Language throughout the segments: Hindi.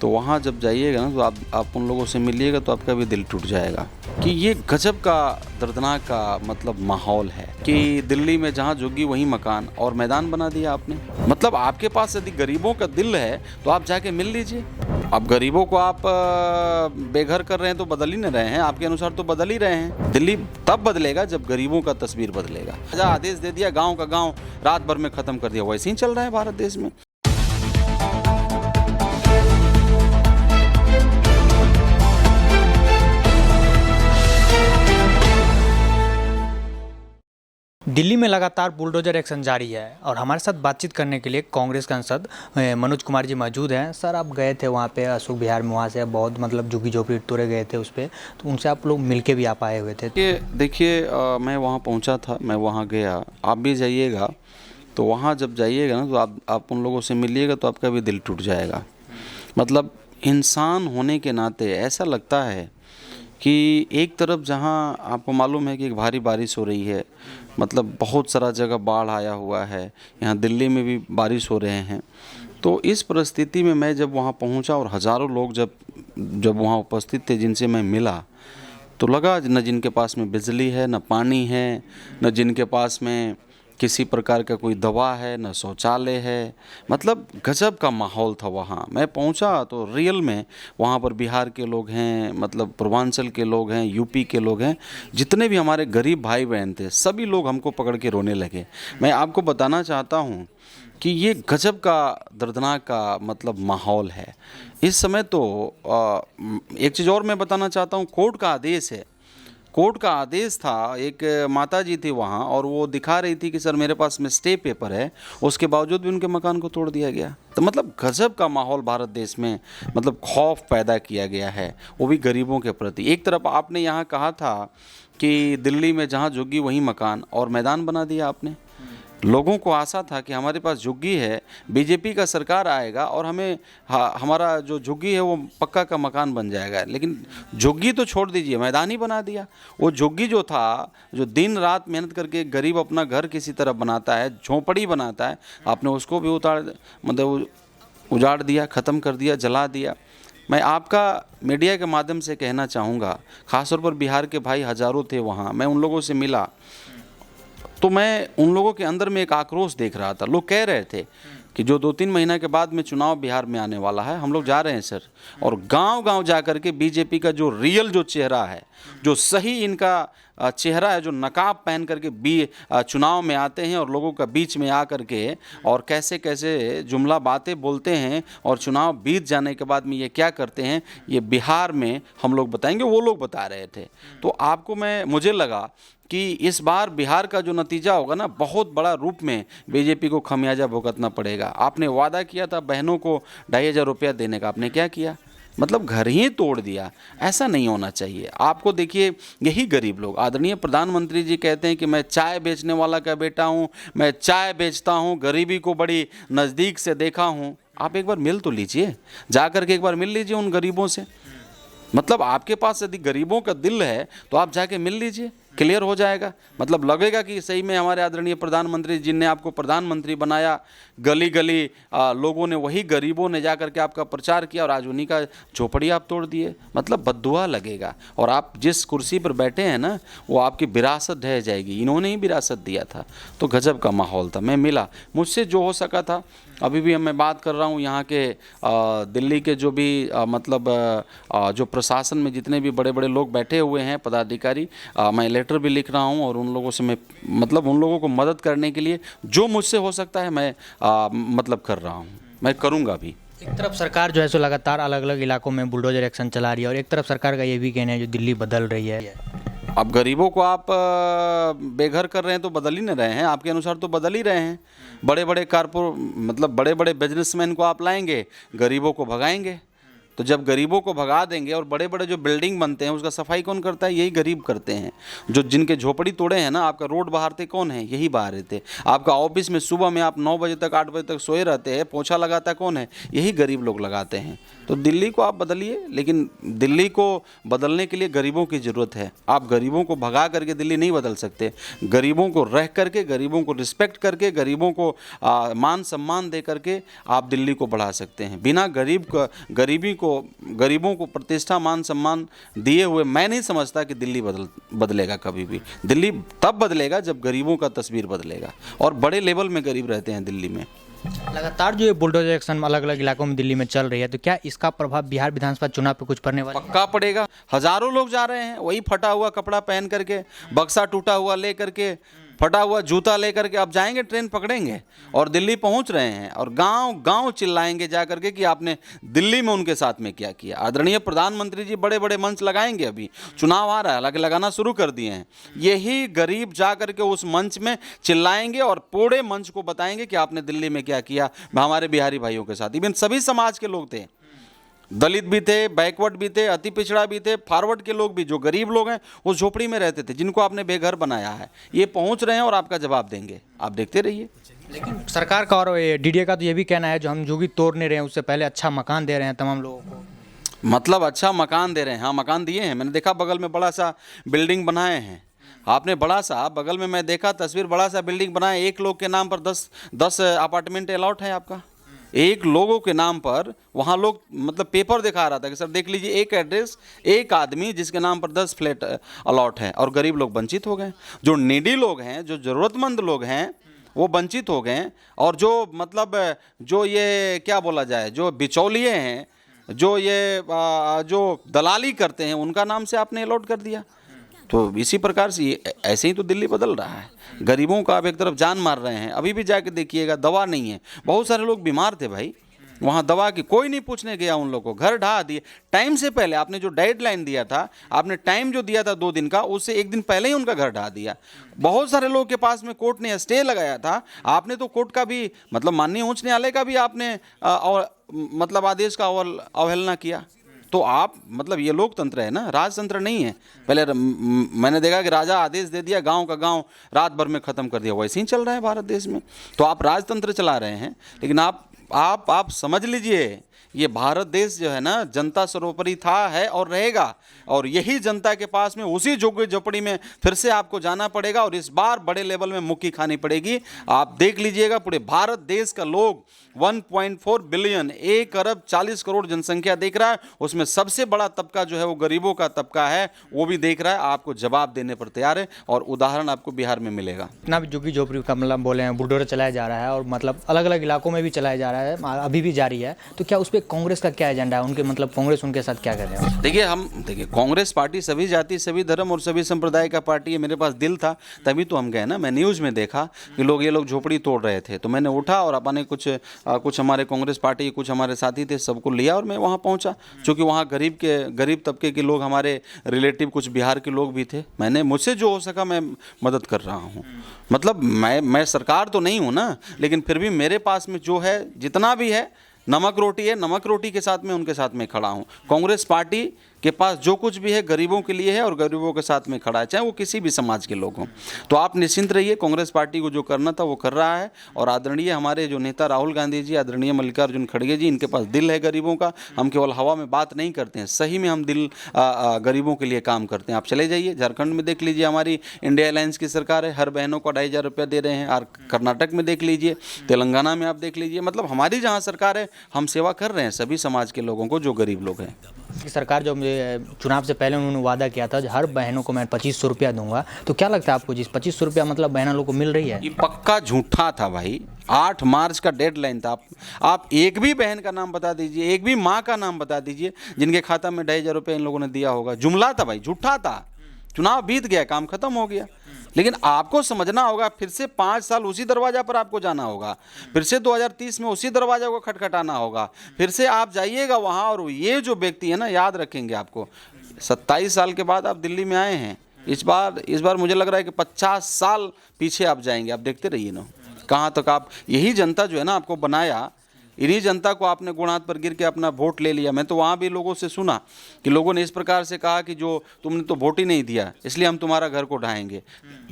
तो वहाँ जब जाइएगा ना तो आप उन लोगों से मिलिएगा तो आपका भी दिल टूट जाएगा कि ये गजब का दर्दनाक का मतलब माहौल है कि दिल्ली में जहाँ झुग्गी वहीं मकान और मैदान बना दिया आपने। मतलब आपके पास यदि गरीबों का दिल है तो आप जाके मिल लीजिए। अब गरीबों को आप बेघर कर रहे हैं तो बदल ही नहीं रहे हैं, आपके अनुसार तो बदल ही रहे हैं। दिल्ली तब बदलेगा जब गरीबों का तस्वीर बदलेगा। आदेश दे दिया गांव का गांव रात भर में खत्म कर दिया, वैसे ही चल रहा है भारत देश में। दिल्ली में लगातार बुलडोजर एक्शन जारी है और हमारे साथ बातचीत करने के लिए कांग्रेस सांसद मनोज कुमार जी मौजूद हैं। सर, आप गए थे वहाँ पे अशोक विहार में, वहाँ से बहुत मतलब झुग्गी झोपड़ी तोड़े गए थे उस पर, तो उनसे आप लोग मिलके भी आप आए हुए थे। देखिए मैं वहाँ पहुँचा था, मैं वहाँ गया, आप भी जाइएगा। तो वहाँ जब जाइएगा ना तो आप उन लोगों से मिलिएगा तो आपका भी दिल टूट जाएगा। मतलब इंसान होने के नाते ऐसा लगता है कि एक तरफ जहाँ आपको मालूम है कि एक भारी बारिश हो रही है, मतलब बहुत सारा जगह बाढ़ आया हुआ है, यहाँ दिल्ली में भी बारिश हो रहे हैं। तो इस परिस्थिति में मैं जब वहाँ पहुँचा और हज़ारों लोग जब वहाँ उपस्थित थे जिनसे मैं मिला, तो लगा न जिनके पास में बिजली है, न पानी है, न जिनके पास में किसी प्रकार का कोई दवा है, न शौचालय है। मतलब गजब का माहौल था वहाँ। मैं पहुँचा तो रियल में वहाँ पर बिहार के लोग हैं, मतलब पूर्वांचल के लोग हैं, यूपी के लोग हैं, जितने भी हमारे गरीब भाई बहन थे सभी लोग हमको पकड़ के रोने लगे। मैं आपको बताना चाहता हूँ कि ये गजब का दर्दनाक का मतलब माहौल है इस समय। तो एक चीज़ और मैं बताना चाहता हूँ, कोर्ट का आदेश है, कोर्ट का आदेश था। एक माता जी थी वहाँ और वो दिखा रही थी कि सर मेरे पास में स्टे पेपर है, उसके बावजूद भी उनके मकान को तोड़ दिया गया। तो मतलब गजब का माहौल भारत देश में, मतलब खौफ पैदा किया गया है, वो भी गरीबों के प्रति। एक तरफ आपने यहाँ कहा था कि दिल्ली में जहाँ झुग्गी वहीं मकान और मैदान बना दिया आपने। लोगों को आशा था कि हमारे पास झुग्गी है, बीजेपी का सरकार आएगा और हमें हमारा जो झुग्गी है वो पक्का का मकान बन जाएगा। लेकिन झुग्गी तो छोड़ दीजिए, मैदान ही बना दिया। वो झुग्गी जो था, जो दिन रात मेहनत करके गरीब अपना घर किसी तरह बनाता है, झोंपड़ी बनाता है, आपने उसको भी उजाड़ दिया, ख़त्म कर दिया, जला दिया। मैं आपका मीडिया के माध्यम से कहना चाहूँगा, ख़ासतौर पर बिहार के भाई हज़ारों थे वहाँ, मैं उन लोगों से मिला तो मैं उन लोगों के अंदर में एक आक्रोश देख रहा था। लोग कह रहे थे कि जो 2-3 महीना के बाद में चुनाव बिहार में आने वाला है, हम लोग जा रहे हैं सर, और गांव-गांव जा कर के बीजेपी का जो रियल जो चेहरा है, जो सही इनका चेहरा है, जो नकाब पहन करके चुनाव में आते हैं और लोगों का बीच में आ करके और कैसे कैसे जुमला बातें बोलते हैं और चुनाव बीत जाने के बाद में ये क्या करते हैं, ये बिहार में हम लोग बताएंगे, वो लोग बता रहे थे। तो मुझे लगा कि इस बार बिहार का जो नतीजा होगा ना, बहुत बड़ा रूप में बीजेपी को खमियाजा भुगतना पड़ेगा। आपने वादा किया था बहनों को 2,500 रुपया देने का, आपने क्या किया? मतलब घर ही तोड़ दिया। ऐसा नहीं होना चाहिए। आपको देखिए, यही गरीब लोग, आदरणीय प्रधानमंत्री जी कहते हैं कि मैं चाय बेचने वाला का बेटा हूँ, मैं चाय बेचता हूँ, गरीबी को बड़ी नज़दीक से देखा हूँ। आप एक बार मिल तो लीजिए, जा कर के एक बार मिल लीजिए उन गरीबों से। मतलब आपके पास यदि गरीबों का दिल है तो आप जाके मिल लीजिए, क्लियर हो जाएगा। मतलब लगेगा कि सही में हमारे आदरणीय प्रधानमंत्री जिनने आपको प्रधानमंत्री बनाया, गली गली लोगों ने, वही गरीबों ने जाकर के आपका प्रचार किया और आज उन्हीं का झोपड़ी आप तोड़ दिए। मतलब बद्दुआ लगेगा। और आप जिस कुर्सी पर बैठे हैं ना, वो आपकी विरासत ढह जाएगी। इन्होंने ही विरासत दिया था। तो गजब का माहौल था। मैं मिला, मुझसे जो हो सका था। अभी भी मैं बात कर रहा हूँ यहाँ के दिल्ली के जो भी जो प्रशासन में जितने भी बड़े बड़े लोग बैठे हुए हैं पदाधिकारी, मैं लेटर भी लिख रहा हूँ और उन लोगों से मैं उन लोगों को मदद करने के लिए जो मुझसे हो सकता है मैं कर रहा हूँ, मैं करूँगा भी। एक तरफ सरकार जो है सो लगातार अलग अलग इलाकों में बुलडोजर एक्शन चला रही है और एक तरफ सरकार का ये भी कहना है जो दिल्ली बदल रही है। अब गरीबों को आप बेघर कर रहे हैं तो बदल ही नहीं रहे हैं, आपके अनुसार तो बदल ही रहे हैं। बड़े बड़े बड़े बड़े बिजनेसमैन को आप लाएंगे, गरीबों को भगाएंगे। तो जब गरीबों को भगा देंगे और बड़े बड़े जो बिल्डिंग बनते हैं उसका सफाई कौन करता है? यही गरीब करते हैं। जो जिनके झोपड़ी तोड़े हैं ना, आपका रोड बहारते कौन है? यही बहार थे। आपका ऑफिस में सुबह में आप 9 बजे तक 8 बजे तक सोए रहते हैं, पोछा लगाता कौन है? यही गरीब लोग लगाते हैं। तो दिल्ली को आप बदलिए, लेकिन दिल्ली को बदलने के लिए गरीबों की ज़रूरत है। आप गरीबों को भगा करके दिल्ली नहीं बदल सकते। गरीबों को रह करके, गरीबों को रिस्पेक्ट करके, गरीबों को मान सम्मान दे करके आप दिल्ली को बढ़ा सकते हैं। बिना गरीबों को प्रतिष्ठा मान सम्मान दिए हुए मैं नहीं समझता कि दिल्ली बदलेगा कभी भी। दिल्ली तब बदलेगा जब गरीबों का तस्वीर बदलेगा, और बड़े लेवल में गरीब रहते हैं दिल्ली में। लगातार जो ये बुलडोजर एक्शन अलग अलग इलाकों में दिल्ली में चल रही है, तो क्या इसका प्रभाव बिहार विधानसभा चुनाव पे कुछ पड़ने वाला है? पक्का पड़ेगा। हजारों लोग जा रहे हैं वही फटा हुआ कपड़ा पहन करके, बक्सा टूटा हुआ ले करके, फटा हुआ जूता लेकर के। अब जाएंगे, ट्रेन पकड़ेंगे और दिल्ली पहुंच रहे हैं, और गांव गांव चिल्लाएंगे जा करके कि आपने दिल्ली में उनके साथ में क्या किया। आदरणीय प्रधानमंत्री जी बड़े बड़े मंच लगाएंगे, अभी चुनाव आ रहा है, हालांकि लगाना शुरू कर दिए हैं। यही गरीब जा करके उस मंच में चिल्लाएंगे और पूरे मंच को बताएंगे कि आपने दिल्ली में क्या किया हमारे बिहारी भाइयों के साथ। इवन सभी समाज के लोग थे, दलित भी थे, बैकवर्ड भी थे, अति पिछड़ा भी थे, फॉरवर्ड के लोग भी, जो गरीब लोग हैं वो झोपड़ी में रहते थे, जिनको आपने बेघर बनाया है। ये पहुंच रहे हैं और आपका जवाब देंगे, आप देखते रहिए। लेकिन सरकार का और डीडीए का तो ये भी कहना है, जो हम जो भी तोड़ नहीं रहे हैं उससे पहले अच्छा मकान दे रहे हैं तमाम लोगों को। मतलब अच्छा मकान दे रहे हैं? हाँ, मकान दिए हैं। मैंने देखा बगल में बड़ा सा बिल्डिंग बनाए हैं। आपने बड़ा सा बगल में, मैं देखा तस्वीर, बड़ा सा बिल्डिंग बनाए, एक लोग के नाम पर 10 अपार्टमेंट अलॉट है आपका, एक लोगों के नाम पर। वहाँ लोग मतलब पेपर दिखा रहा था कि सर देख लीजिए, एक एड्रेस, एक आदमी जिसके नाम पर 10 फ्लैट अलॉट है, और गरीब लोग वंचित हो गए। जो नीडी लोग हैं, जो ज़रूरतमंद लोग हैं, वो वंचित हो गए। और जो मतलब जो ये क्या बोला जाए, जो बिचौलिए हैं, जो ये जो दलाली करते हैं, उनका नाम से आपने अलॉट कर दिया। तो इसी प्रकार से ऐसे ही तो दिल्ली बदल रहा है। गरीबों का आप एक तरफ जान मार रहे हैं। अभी भी जाके देखिएगा, दवा नहीं है। बहुत सारे लोग बीमार थे भाई, वहाँ दवा की कोई नहीं पूछने गया उन लोगों को, घर ढा दिए टाइम से पहले। आपने जो डेडलाइन दिया था, आपने टाइम जो दिया था 2 दिन का, उससे 1 दिन पहले ही उनका घर ढा दिया। बहुत सारे लोगों के पास में कोर्ट ने स्टे लगाया था, आपने तो कोर्ट का भी, मतलब माननीय उच्च न्यायालय का भी आपने मतलब आदेश का अवहेलना किया। तो आप मतलब ये लोकतंत्र है ना, राजतंत्र नहीं है। पहले मैंने देखा कि राजा आदेश दे दिया, गांव का गांव रात भर में ख़त्म कर दिया। वैसे ही चल रहा है भारत देश में। तो आप राजतंत्र चला रहे हैं, लेकिन आप समझ लीजिए, ये भारत देश जो है ना, जनता सर्वोपरि था, है और रहेगा। और यही जनता के पास में उसी झुग्गी झोपड़ी में फिर से आपको जाना पड़ेगा, और इस बार बड़े लेवल में मुक्की खानी पड़ेगी। आप देख लीजिएगा, पूरे भारत देश का लोग 1.4 बिलियन, 1 अरब 40 करोड़ जनसंख्या देख रहा है। उसमें सबसे बड़ा तबका जो है वो गरीबों का तबका है, वो भी देख रहा है। आपको जवाब देने पर तैयार है, और उदाहरण आपको बिहार में मिलेगा। इतना भी झुग्गी झोपड़ी का मतलब बोले हैं, बुलडोजर चलाया जा रहा है, और मतलब अलग अलग इलाकों में भी चलाया जा रहा है, अभी भी जारी है। तो क्या उस पर कांग्रेस का क्या एजेंडा है? उनके मतलब कांग्रेस उनके साथ क्या कर रहे हैं? देखिए कांग्रेस पार्टी सभी जाति, सभी धर्म और सभी संप्रदाय का पार्टी है। मेरे पास दिल था तभी तो हम गए ना। मैं न्यूज़ में देखा कि ये लोग झोपड़ी तोड़ रहे थे, तो मैंने उठा और अपने कुछ हमारे कांग्रेस पार्टी के कुछ हमारे साथी थे, सबको लिया और मैं वहाँ पहुँचा। क्योंकि वहाँ गरीब तबके के लोग, हमारे रिलेटिव कुछ बिहार के लोग भी थे। मुझसे जो हो सका मैं मदद कर रहा हूँ। मतलब मैं सरकार तो नहीं हूँ ना, लेकिन फिर भी मेरे पास में जो है, जितना भी है, नमक रोटी है, नमक रोटी के साथ में उनके साथ में खड़ा हूँ। कांग्रेस पार्टी के पास जो कुछ भी है गरीबों के लिए है, और गरीबों के साथ में खड़ा है, चाहे वो किसी भी समाज के लोग हों। तो आप निश्चिंत रहिए, कांग्रेस पार्टी को जो करना था वो कर रहा है। और आदरणीय हमारे जो नेता राहुल गांधी जी, आदरणीय मल्लिकार्जुन खड़गे जी, इनके पास दिल है गरीबों का। हम केवल हवा में बात नहीं करते हैं, सही में हम दिल गरीबों के लिए काम करते हैं। आप चले जाइए, झारखंड में देख लीजिए, हमारी इंडिया अलायंस की सरकार है, हर बहनों को 2,500 रुपया दे रहे हैं। और कर्नाटक में देख लीजिए, तेलंगाना में आप देख लीजिए। मतलब हमारी जहाँ सरकार है, हम सेवा कर रहे हैं सभी समाज के लोगों को, जो गरीब लोग हैं। सरकार जो चुनाव से पहले उन्होंने वादा किया था, हर बहनों को मैं 2500 रुपया दूंगा, तो क्या लगता है आपको, जिस 2500 रुपया मतलब बहनों लोग को मिल रही है? ये पक्का झूठा था भाई। 8 मार्च का डेडलाइन था। आप एक भी बहन का नाम बता दीजिए, एक भी माँ का नाम बता दीजिए जिनके खाता में 2,500 रुपये इन लोगों ने दिया होगा। जुमला था भाई, झूठा था। चुनाव बीत गया, काम खत्म हो गया। लेकिन आपको समझना होगा, फिर से 5 साल उसी दरवाजा पर आपको जाना होगा, फिर से 2030 में उसी दरवाजा को खटखटाना होगा, फिर से आप जाइएगा वहाँ। और ये जो व्यक्ति है ना, याद रखेंगे आपको, 27 साल के बाद आप दिल्ली में आए हैं। इस बार मुझे लग रहा है कि 50 साल पीछे आप जाएंगे। आप देखते रहिए ना, कहाँ तक आप, यही जनता जो है ना आपको बनाया इन्हीं जनता को आपने गुण हाथ पर गिर के अपना वोट ले लिया। मैं तो वहाँ भी लोगों से सुना कि लोगों ने इस प्रकार से कहा कि जो तुमने तो वोट ही नहीं दिया इसलिए हम तुम्हारा घर को ढाएंगे।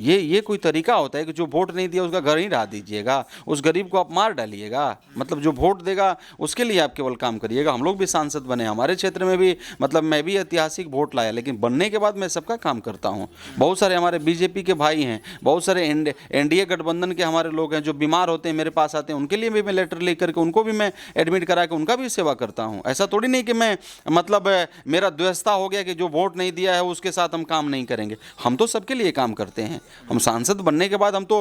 ये कोई तरीका होता है कि जो वोट नहीं दिया उसका घर ही ढा दीजिएगा, उस गरीब को आप मार डालिएगा? मतलब जो वोट देगा उसके लिए आप केवल काम करिएगा। हम लोग भी सांसद बने, हमारे क्षेत्र में भी मतलब मैं भी ऐतिहासिक वोट लाया, लेकिन बनने के बाद मैं सबका काम करता हूँ। बहुत सारे हमारे बीजेपी के भाई हैं, बहुत सारे एनडीए गठबंधन के हमारे लोग हैं जो बीमार होते हैं मेरे पास आते हैं, उनके लिए भी मैं लेटर लेकर के उनको भी मैं एडमिट करा के उनका भी सेवा करता हूं। ऐसा थोड़ी नहीं कि मैं मतलब मेरा द्वेषता हो गया कि जो वोट नहीं दिया है उसके साथ हम काम नहीं करेंगे। हम तो सबके लिए काम करते हैं। हम सांसद बनने के बाद हम तो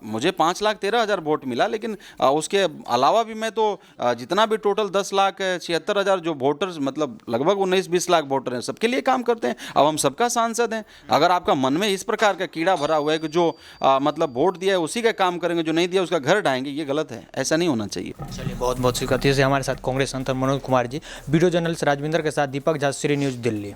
मुझे 5,13,000 वोट मिला, लेकिन उसके अलावा भी मैं तो जितना भी टोटल 10,76,000 जो वोटर्स मतलब लगभग 19-20 लाख वोटर हैं सबके लिए काम करते हैं। अब हम सबका सांसद हैं। अगर आपका मन में इस प्रकार का कीड़ा भरा हुआ है कि जो मतलब वोट दिया है उसी का काम करेंगे, जो नहीं दिया उसका घर ढाएंगे, ये गलत है। ऐसा नहीं होना चाहिए। चलिए, बहुत बहुत शुक्रिया। हमारे साथ कांग्रेस सांसद मनोज कुमार जी। वीडियो जर्नलिस्ट राजविंदर के साथ दीपक झा, श्री न्यूज़, दिल्ली।